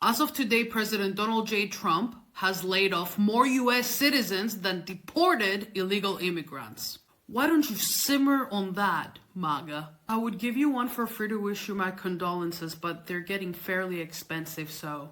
As of today, President Donald J. Trump has laid off more U.S. citizens than deported illegal immigrants. Why don't you simmer on that, MAGA? I would give you one for free to issue my condolences, but they're getting fairly expensive, so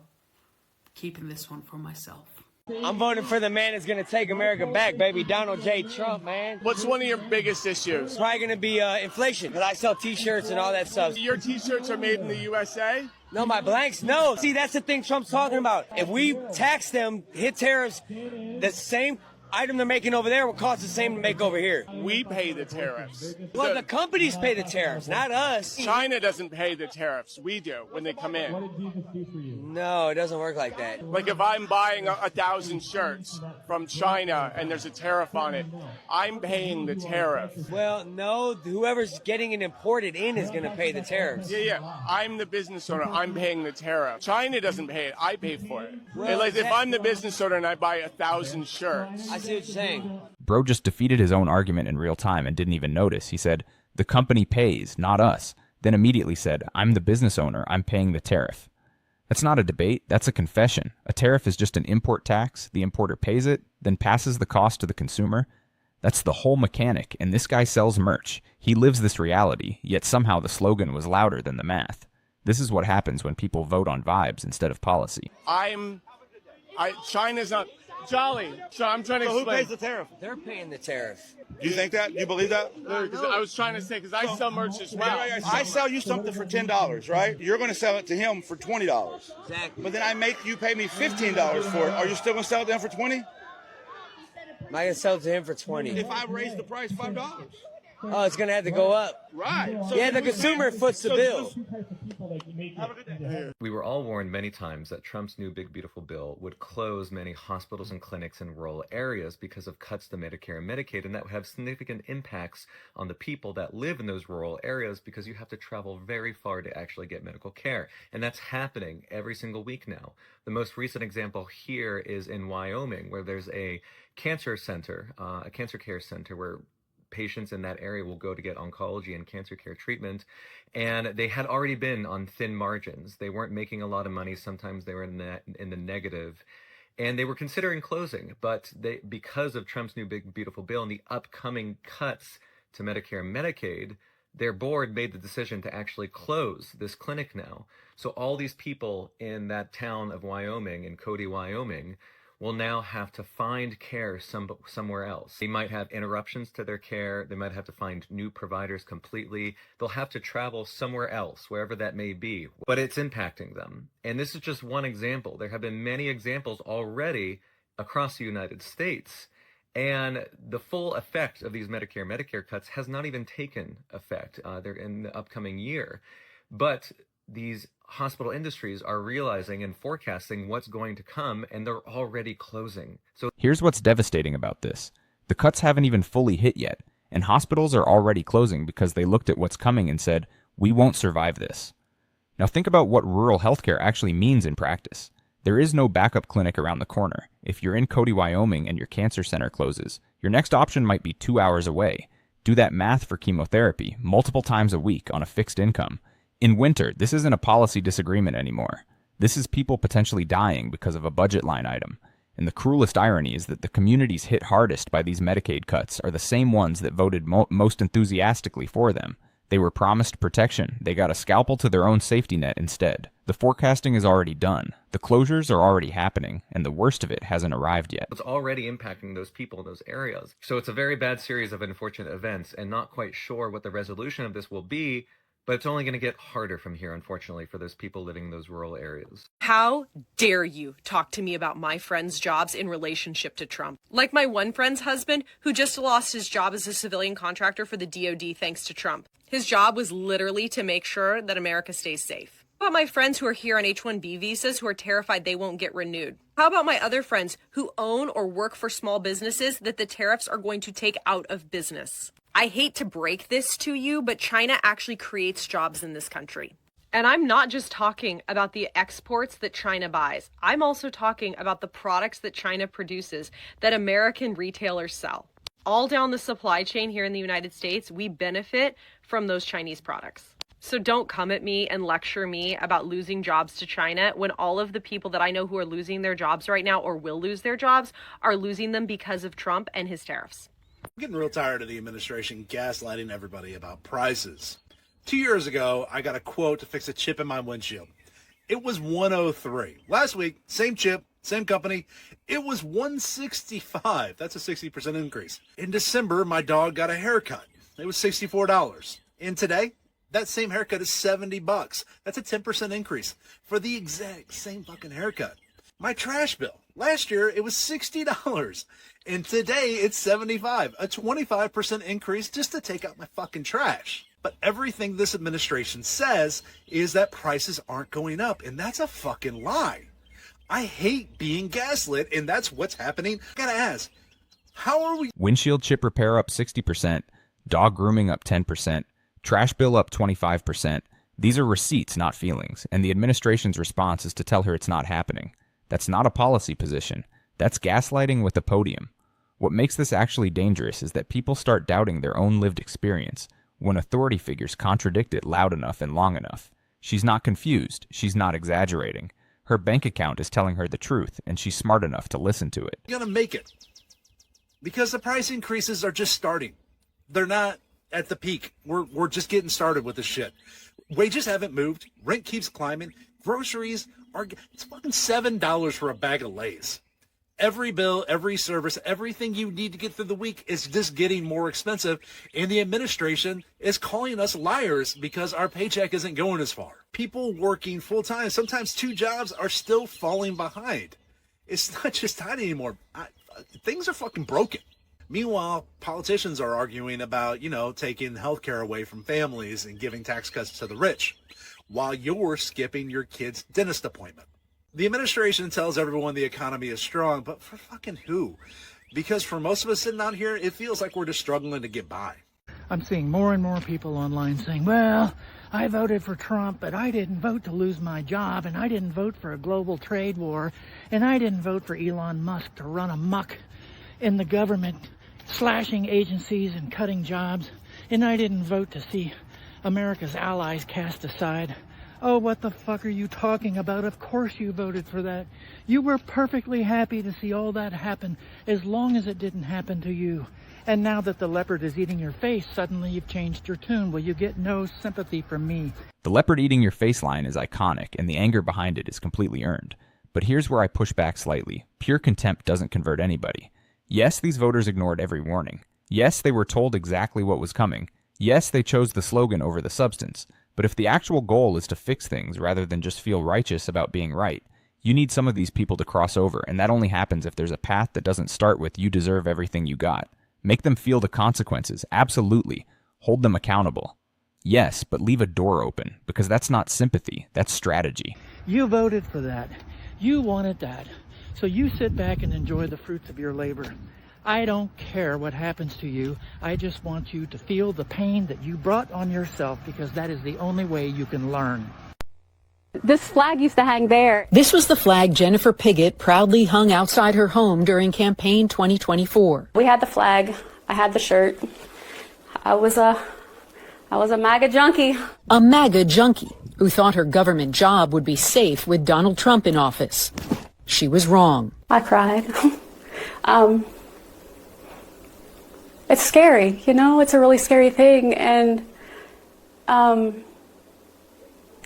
keeping this one for myself. I'm voting for the man that's going to take America back, baby. Donald J. Trump, man. What's one of your biggest issues? Probably going to be inflation, because I sell T-shirts and all that stuff. Your T-shirts are made in the USA? No, my blanks, no. See, that's the thing Trump's talking about. If we tax them, hit tariffs, the same item they're making over there will cost the same to make over here. We pay the tariffs. Well, the companies pay the tariffs, not us. China doesn't pay the tariffs. We do when they come in. No, it doesn't work like that. Like if I'm buying 1,000 shirts from China and there's a tariff on it, I'm paying the tariff. Well, no, whoever's getting it imported in is going to pay the tariffs. Yeah. I'm the business owner. I'm paying the tariff. China doesn't pay it. I pay for it. Well, like if I'm the business owner and I buy 1,000 shirts. I see what you're saying. Bro just defeated his own argument in real time and didn't even notice. He said, the company pays, not us. Then immediately said, I'm the business owner, I'm paying the tariff. That's not a debate, that's a confession. A tariff is just an import tax, the importer pays it, then passes the cost to the consumer. That's the whole mechanic, and this guy sells merch. He lives this reality, yet somehow the slogan was louder than the math. This is what happens when people vote on vibes instead of policy. China's not... Jolly. So I'm trying to explain. Who pays the tariff? They're paying the tariff. Do you think that? You believe that? I was trying to say, because I sell merch as well. I sell you something for $10, right? You're going to sell it to him for $20. Exactly. But then I make you pay me $15 for it. Are you still going to sell it to him for $20? Am I going to sell it to him for $20? If I raise the price $5. Oh, it's going to have to go up. Right. So Yeah, the consumer foots the bill. We were all warned many times that Trump's new big beautiful bill would close many hospitals and clinics in rural areas because of cuts to Medicare and Medicaid, and that would have significant impacts on the people that live in those rural areas because you have to travel very far to actually get medical care. And that's happening every single week now. The most recent example here is in Wyoming, where there's a cancer center, a cancer care center where patients in that area will go to get oncology and cancer care treatment, and they had already been on thin margins. They weren't making a lot of money. Sometimes they were in the negative, and they were considering closing. But because of Trump's new big beautiful bill and the upcoming cuts to Medicare and Medicaid, their board made the decision to actually close this clinic now. So all these people in that town of Wyoming, in Cody, Wyoming, will now have to find care somewhere else. They might have interruptions to their care. They might have to find new providers completely. They'll have to travel somewhere else, wherever that may be. But it's impacting them. And this is just one example. There have been many examples already across the United States. And the full effect of these Medicare cuts has not even taken effect. They're in the upcoming year. But these hospital industries are realizing and forecasting what's going to come, and they're already closing. So Here's what's devastating about this. The cuts haven't even fully hit yet, and hospitals are already closing because they looked at what's coming and said, we won't survive this. Now think about what rural healthcare actually means in practice. There is no backup clinic around the corner. If you're in Cody, Wyoming, and your cancer center closes, your next option might be 2 hours away. Do that math for chemotherapy, multiple times a week on a fixed income. In winter, this isn't a policy disagreement anymore. This is people potentially dying because of a budget line item. And the cruelest irony is that the communities hit hardest by these Medicaid cuts are the same ones that voted most enthusiastically for them. They were promised protection. They got a scalpel to their own safety net instead. The forecasting is already done. The closures are already happening, and the worst of it hasn't arrived yet. it's already impacting those people in those areas. So it's a very bad series of unfortunate events, and not quite sure what the resolution of this will be. But it's only going to get harder from here, unfortunately, for those people living in those rural areas. How dare you talk to me about my friends' jobs in relationship to Trump? Like my one friend's husband, who just lost his job as a civilian contractor for the DoD thanks to Trump. His job was literally to make sure that America stays safe. How about my friends who are here on H-1B visas who are terrified they won't get renewed? How about my other friends who own or work for small businesses that the tariffs are going to take out of business? I hate to break this to you, but China actually creates jobs in this country. And I'm not just talking about the exports that China buys. I'm also talking about the products that China produces that American retailers sell. All down the supply chain here in the United States, we benefit from those Chinese products. So don't come at me and lecture me about losing jobs to China when all of the people that I know who are losing their jobs right now or will lose their jobs are losing them because of Trump and his tariffs. I'm getting real tired of the administration gaslighting everybody about prices. 2 years ago, I got a quote to fix a chip in my windshield. It was $103. Last week, same chip, same company, it was $165. That's a 60% increase. In December, my dog got a haircut. It was $64. And today, that same haircut is $70. That's a 10% increase for the exact same fucking haircut. My trash bill. Last year, it was $60. And today, it's $75. A 25% increase just to take out my fucking trash. But everything this administration says is that prices aren't going up. And that's a fucking lie. I hate being gaslit, and that's what's happening. I gotta ask, how are we? Windshield chip repair up 60%, dog grooming up 10%, trash bill up 25%. These are receipts, not feelings, and the administration's response is to tell her it's not happening. That's not a policy position. That's gaslighting with a podium. What makes this actually dangerous is that people start doubting their own lived experience when authority figures contradict it loud enough and long enough. She's not confused. She's not exaggerating. Her bank account is telling her the truth, and she's smart enough to listen to it. You're gonna make it. Because the price increases are just starting. They're not at the peak. We're just getting started with this shit. Wages haven't moved. Rent keeps climbing. Groceries are, it's fucking $7 for a bag of Lay's. Every bill, every service, everything you need to get through the week is just getting more expensive. And the administration is calling us liars because our paycheck isn't going as far. People working full time, sometimes 2 jobs, are still falling behind. It's not just that anymore. Things are fucking broken. Meanwhile, politicians are arguing about, taking healthcare away from families and giving tax cuts to the rich, while you're skipping your kid's dentist appointment. The administration tells everyone the economy is strong, but for fucking who? Because for most of us sitting out here, it feels like we're just struggling to get by. I'm seeing more and more people online saying, well, I voted for Trump, but I didn't vote to lose my job, and I didn't vote for a global trade war, and I didn't vote for Elon Musk to run amok in the government, slashing agencies and cutting jobs, and I didn't vote to see America's allies cast aside. Oh, what the fuck are you talking about? Of course you voted for that. You were perfectly happy to see all that happen as long as it didn't happen to you. And now that the leopard is eating your face, suddenly you've changed your tune. Well, you get no sympathy from me. The leopard eating your face line is iconic, and the anger behind it is completely earned. But here's where I push back slightly. Pure contempt doesn't convert anybody. Yes, these voters ignored every warning. Yes, they were told exactly what was coming. Yes, they chose the slogan over the substance. But if the actual goal is to fix things rather than just feel righteous about being right, you need some of these people to cross over, and that only happens if there's a path that doesn't start with "you deserve everything you got." Make them feel the consequences, absolutely. Hold them accountable. Yes, but leave a door open, because that's not sympathy, that's strategy. You voted for that. You wanted that. So you sit back and enjoy the fruits of your labor. I don't care what happens to you. I just want you to feel the pain that you brought on yourself, because that is the only way you can learn. This flag used to hang there. This was the flag Jennifer Piggott proudly hung outside her home during campaign 2024. We had the flag. I had the shirt. I was a MAGA junkie. A MAGA junkie who thought her government job would be safe with Donald Trump in office. She was wrong. I cried. It's scary, it's a really scary thing, and I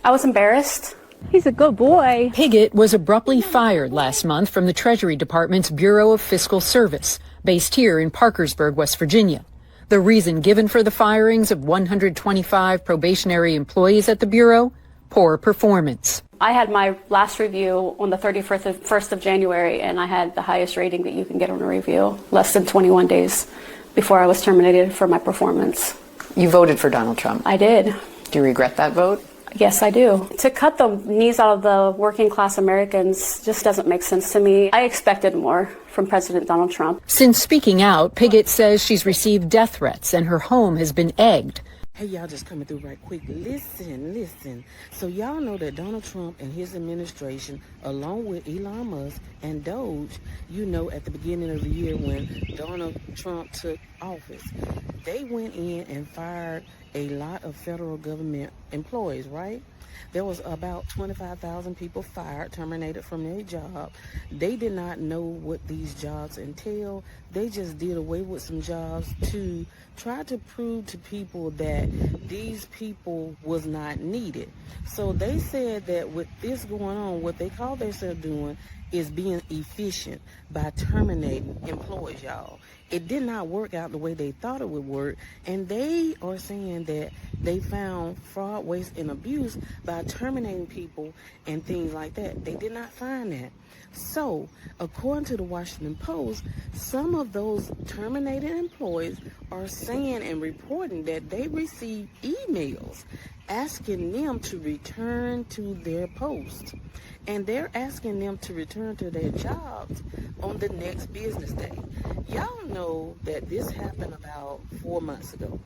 was embarrassed. He's a good boy. Piggott was abruptly fired last month from the Treasury Department's Bureau of Fiscal Service, based here in Parkersburg, West Virginia. The reason given for the firings of 125 probationary employees at the Bureau? Poor performance. I had my last review on the 31st of January, and I had the highest rating that you can get on a review, less than 21 days before I was terminated for my performance. You voted for Donald Trump. I did. Do you regret that vote? Yes, I do. To cut the knees out of the working class Americans just doesn't make sense to me. I expected more from President Donald Trump. Since speaking out, Piggott says she's received death threats and her home has been egged. Hey, y'all, just coming through right quick. Listen. So y'all know that Donald Trump and his administration, along with Elon Musk and Doge, at the beginning of the year when Donald Trump took office, they went in and fired a lot of federal government employees, right? There was about 25,000 people fired, terminated from their job. They did not know what these jobs entail. They just did away with some jobs to try to prove to people that these people was not needed. So they said that with this going on, what they call themselves doing is being efficient by terminating employees, y'all. It did not work out the way they thought it would work, and they are saying that they found fraud, waste, and abuse by terminating people and things like that. They did not find that. So, according to the Washington Post, some of those terminated employees are saying and reporting that they received emails asking them to return to their post. And they're asking them to return to their jobs on the next business day. Y'all know that this happened about 4 months ago.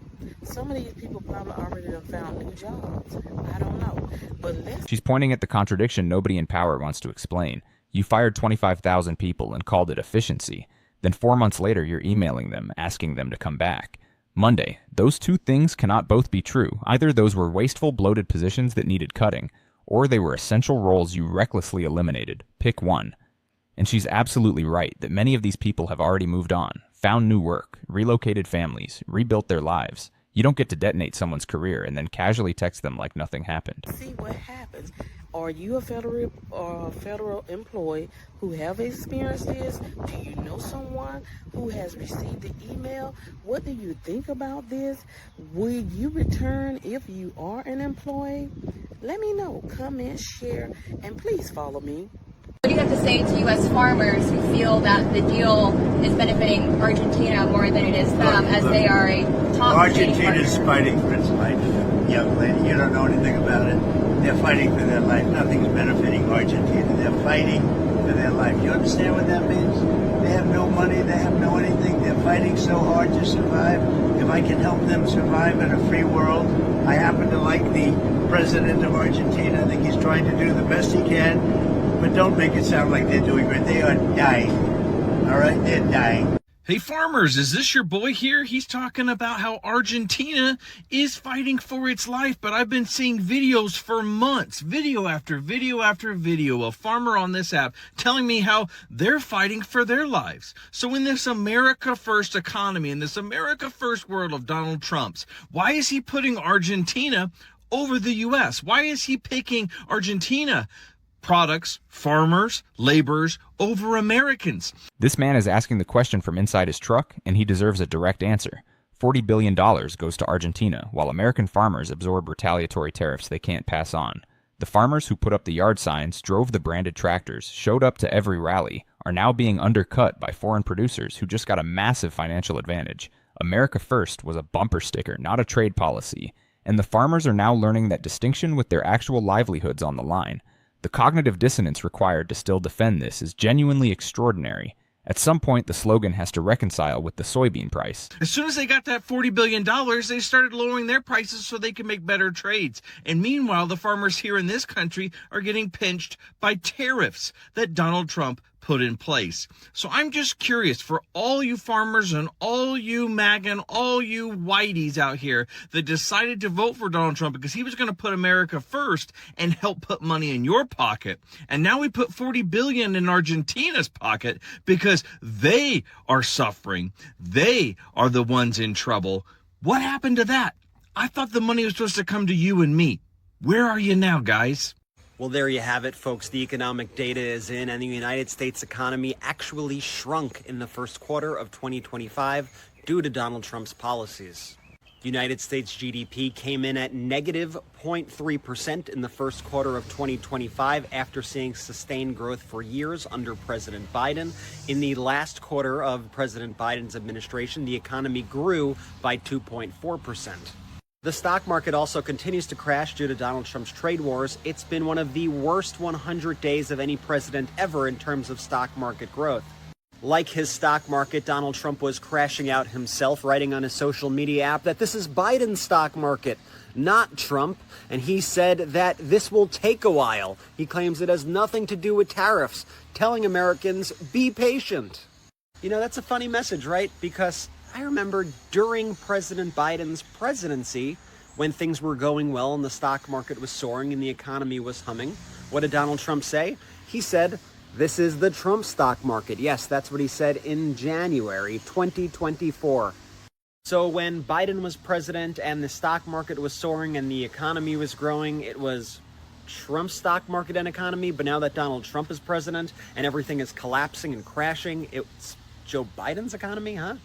Some of these people probably already done found new jobs. I don't know. But She's pointing at the contradiction nobody in power wants to explain. You fired 25,000 people and called it efficiency. Then 4 months later, you're emailing them, asking them to come back. Monday, those two things cannot both be true. Either those were wasteful, bloated positions that needed cutting, or they were essential roles you recklessly eliminated. Pick one. And she's absolutely right that many of these people have already moved on, found new work, relocated families, rebuilt their lives. You don't get to detonate someone's career and then casually text them like nothing happened. See what happens. Are you a federal employee who have experienced this? Do you know someone who has received the email? What do you think about this? Will you return if you are an employee? Let me know. Comment, share, and please follow me. What do you have to say to U.S. farmers who feel that the deal is benefiting Argentina more than it is them, as they are a top Argentina is fighting for its life. Young lady, you don't know anything about it. They're fighting for their life. Nothing's benefiting Argentina. They're fighting for their life. You understand what that means? They have no money. They have no anything. They're fighting so hard to survive. If I can help them survive in a free world, I happen to like the president of Argentina. I think he's trying to do the best he can. But don't make it sound like they're doing great. They are dying. All right? They're dying. Hey farmers, is this your boy here? He's talking about how Argentina is fighting for its life, but I've been seeing videos for months, video after video after video, a farmer on this app telling me how they're fighting for their lives. So in this America First economy, in this America First world of Donald Trump's, why is he putting Argentina over the U.S.? Why is he picking Argentina products, farmers, laborers over Americans? This man is asking the question from inside his truck, and he deserves a direct answer. $40 billion goes to Argentina, while American farmers absorb retaliatory tariffs they can't pass on. The farmers who put up the yard signs, drove the branded tractors, showed up to every rally, are now being undercut by foreign producers who just got a massive financial advantage. America First was a bumper sticker, not a trade policy. And the farmers are now learning that distinction with their actual livelihoods on the line. The cognitive dissonance required to still defend this is genuinely extraordinary. At some point, the slogan has to reconcile with the soybean price. As soon as they got that $40 billion, they started lowering their prices so they could make better trades. And meanwhile, the farmers here in this country are getting pinched by tariffs that Donald Trump put in place. So I'm just curious, for all you farmers and all you MAGA and all you whiteys out here that decided to vote for Donald Trump because he was going to put America first and help put money in your pocket. And now we put $40 billion in Argentina's pocket because they are suffering. They are the ones in trouble. What happened to that? I thought the money was supposed to come to you and me. Where are you now, guys? Well, there you have it, folks. The economic data is in, and the United States economy actually shrunk in the first quarter of 2025 due to Donald Trump's policies. United States GDP came in at negative 0.3% in the first quarter of 2025 after seeing sustained growth for years under President Biden. In the last quarter of President Biden's administration, the economy grew by 2.4%. The stock market also continues to crash due to Donald Trump's trade wars. It's been one of the worst 100 days of any president ever in terms of stock market growth. Like his stock market, Donald Trump was crashing out himself, writing on his social media app that this is Biden's stock market, not Trump. And he said that this will take a while. He claims it has nothing to do with tariffs, telling Americans, be patient. You know, that's a funny message, right? Because I remember during President Biden's presidency, when things were going well and the stock market was soaring and the economy was humming. What did Donald Trump say? He said, "This is the Trump stock market." Yes, that's what he said in January 2024. So when Biden was president and the stock market was soaring and the economy was growing, it was Trump's stock market and economy. But now that Donald Trump is president and everything is collapsing and crashing, it's Joe Biden's economy, huh?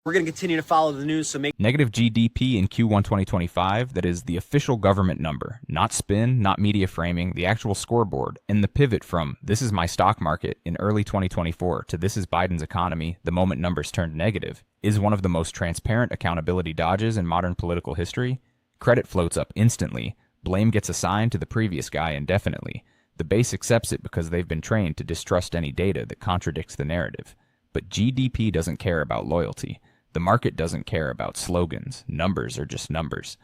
We're going to continue to follow the news, so make... Negative GDP in Q1 2025, that is the official government number, not spin, not media framing, the actual scoreboard, and the pivot from "this is my stock market" in early 2024 to "this is Biden's economy" the moment numbers turned negative, is one of the most transparent accountability dodges in modern political history. Credit floats up instantly, blame gets assigned to the previous guy indefinitely. The base accepts it because they've been trained to distrust any data that contradicts the narrative. But GDP doesn't care about loyalty. The market doesn't care about slogans. Numbers are just numbers.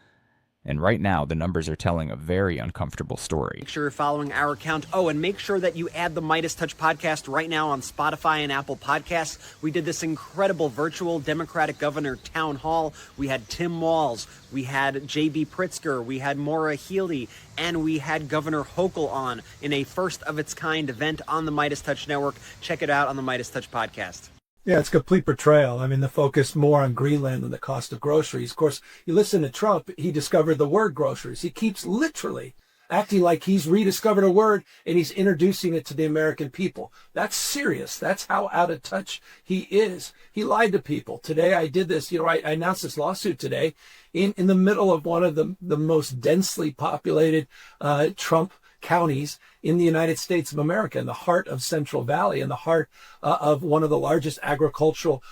And right now, the numbers are telling a very uncomfortable story. Make sure you're following our account. Oh, and make sure that you add the Midas Touch podcast right now on Spotify and Apple Podcasts. We did this incredible virtual Democratic governor town hall. We had Tim Walz, we had J.B. Pritzker, we had Maura Healey, and we had Governor Hochul on in a first-of-its-kind event on the Midas Touch Network. Check it out on the Midas Touch podcast. Yeah, it's complete betrayal. I mean, the focus more on Greenland than the cost of groceries. Of course, you listen to Trump, he discovered the word groceries. He keeps literally acting like he's rediscovered a word and he's introducing it to the American people. That's serious. That's how out of touch he is. He lied to people. Today I did this, I announced this lawsuit today in the middle of one of the most densely populated Trump counties in the United States of America, in the heart of Central Valley, in the heart of one of the largest agricultural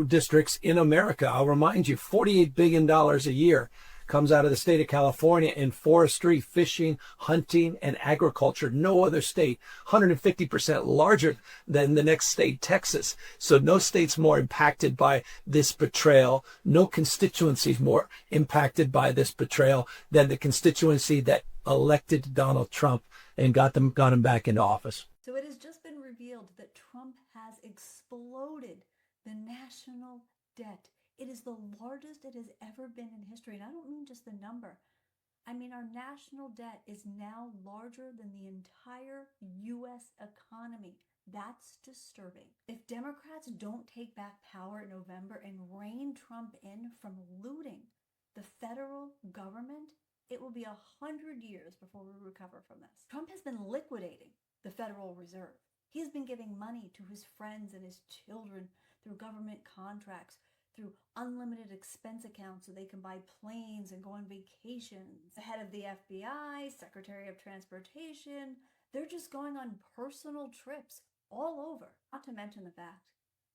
districts in America. I'll remind you, $48 billion a year comes out of the state of California in forestry, fishing, hunting, and agriculture. No other state, 150% larger than the next state, Texas. So no state's more impacted by this betrayal. No constituency's more impacted by this betrayal than the constituency that elected Donald Trump and got him back into office. So it has just been revealed that Trump has exploded the national debt. It is the largest it has ever been in history. And I don't mean just the number. I mean, our national debt is now larger than the entire U.S. economy. That's disturbing. If Democrats don't take back power in November and rein Trump in from looting the federal government, it will be 100 years before we recover from this. Trump has been liquidating the Federal Reserve. He has been giving money to his friends and his children through government contracts, through unlimited expense accounts so they can buy planes and go on vacations. The head of the FBI, Secretary of Transportation, they're just going on personal trips all over. Not to mention the fact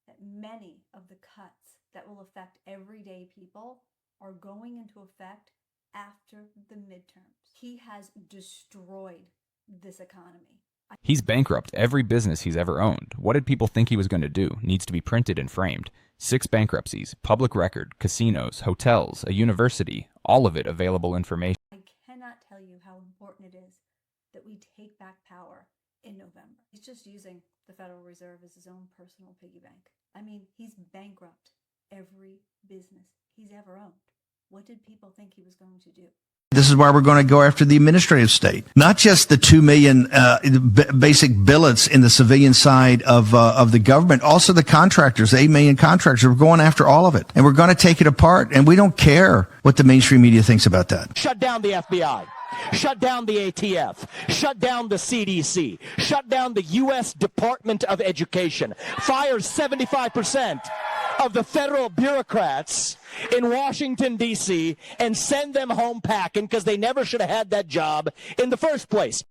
that many of the cuts that will affect everyday people are going into effect after the midterms. He has destroyed this economy. He's bankrupt every business he's ever owned. What did people think he was going to do? Needs to be printed and framed. 6 bankruptcies, public record, casinos, hotels, a university, all of it available information. I cannot tell you how important it is that we take back power in November. He's just using the Federal Reserve as his own personal piggy bank. I mean, he's bankrupt every business he's ever owned. What did people think he was going to do? This is why we're going to go after the administrative state, not just the 2 million basic billets in the civilian side of the government, also the contractors, 8 million contractors. We're going after all of it, and we're going to take it apart. And we don't care what the mainstream media thinks about that. Shut down the FBI. Shut down the ATF. Shut down the CDC. Shut down the U.S. Department of Education. Fire 75% of the federal bureaucrats in Washington, D.C., and send them home packing because they never should have had that job in the first place.